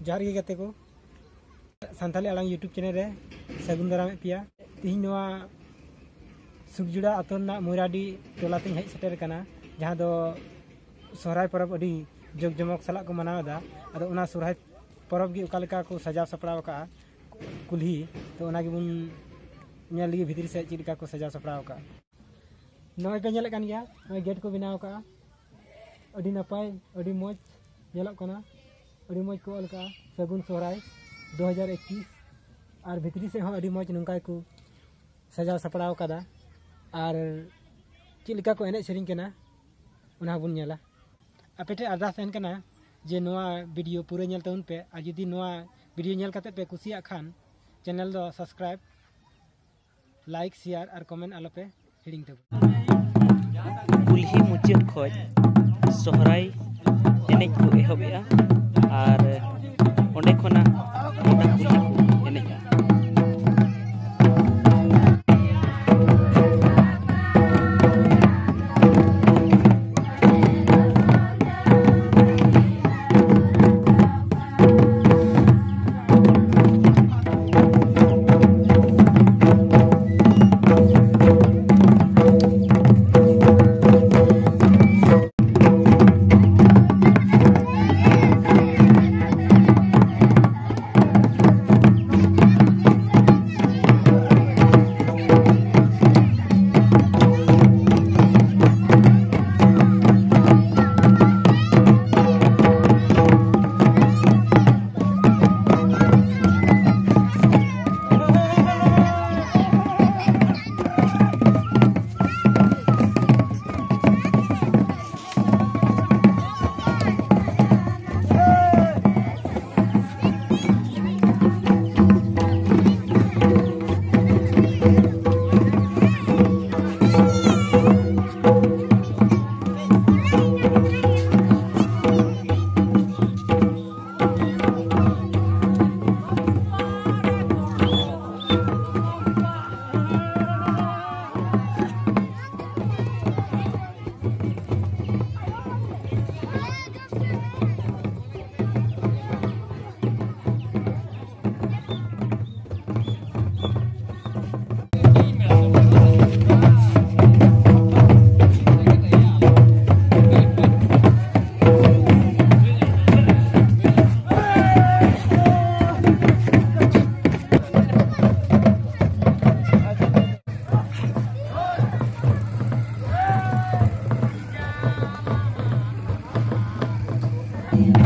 ᱡᱚᱦᱟᱨ ᱜᱮ ᱜᱟᱛᱮ ᱠᱚ ᱥᱟᱱᱛᱟᱞᱤ आलांग यूट्यूब चैनल रे सगुन दाराम पिया तीन नवा सुखजुड़ा आतो ना मोराडी टोला तीन हेज सेटर कना जहां दो सोहराय परब अडी जग जमक सला को मनावदा अदो उना सोहराय परब गी ओका लेका को सजाव सपड़ाव का कुल्ही तो उना गी बुन नेल ली भीतर से चिलका को सजाव सपड़ाव का नय पे नेल कान गया नय गेट को बनाव का अडी नपाय अडी मौज नेलक कना अडी मौज को अलका सगुन सोहराय 2021 और भितरी से अड़ी मौज नौका को सजाव सपड़ाव कदा और चिलका को एने सेरिंग कना उना बुन नेला अपेटे अरदास एन कना जे नोआ वीडियो पूरे नेल तउन पे आ जदी नोआ वीडियो नेल कते पे कुसिया खान चैनल दो सब्सक्राइब लाइक शेयर और कमेंट आलो पे हिडिंग तब कुल्ही मुचाद खोज सोहराय एने को एहबेआ और ओंडे खोना मोटा कुल्ही को एनेगा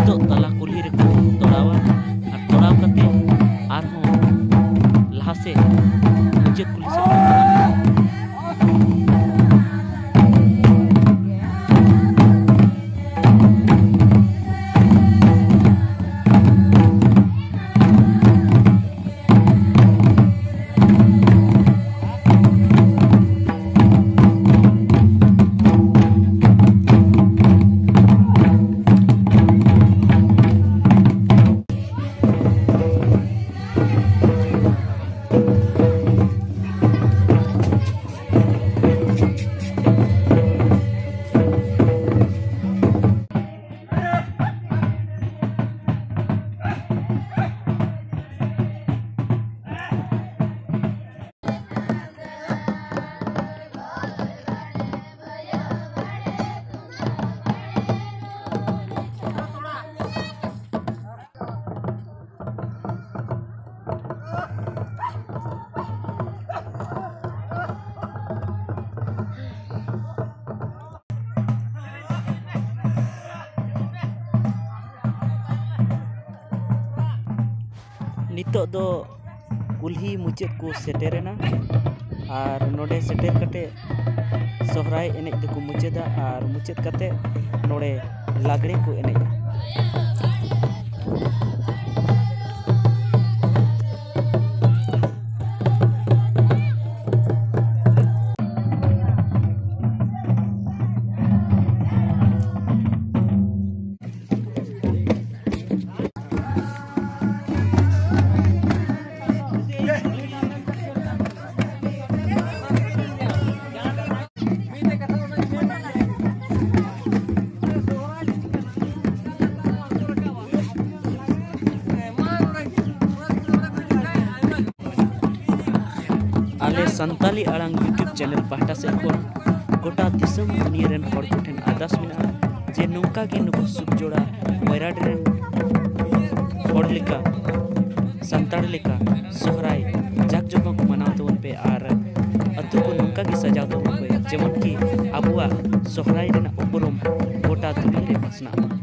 तो तला कुल्ही रे तोड़ावा और तोड़ाव कते आरहों लहा से मुझे कुल्ही से नितो दो कुल्ही मुचाद को सेटेरेना और नोडे सेटेर कते सोहराय एने दो को मुचादा और मुचाद कते नोडे लागड़े को एने संताली आड़ांग यूट्यूब चैनल पाहटा से गोटा दिसम दुनिया रेन हर को ठेन आदास मेना जे नौका के नुकु सुख जोड़ा मोयराडी रेन हर लेका संताड़ लेका सोहराय जाक जमा को मनाव तबन पे आर अतु को नौका के सजाव तबन पे जेमन की अबुआ सोहराय रेना उपरम गोटा दुनिया रे पासना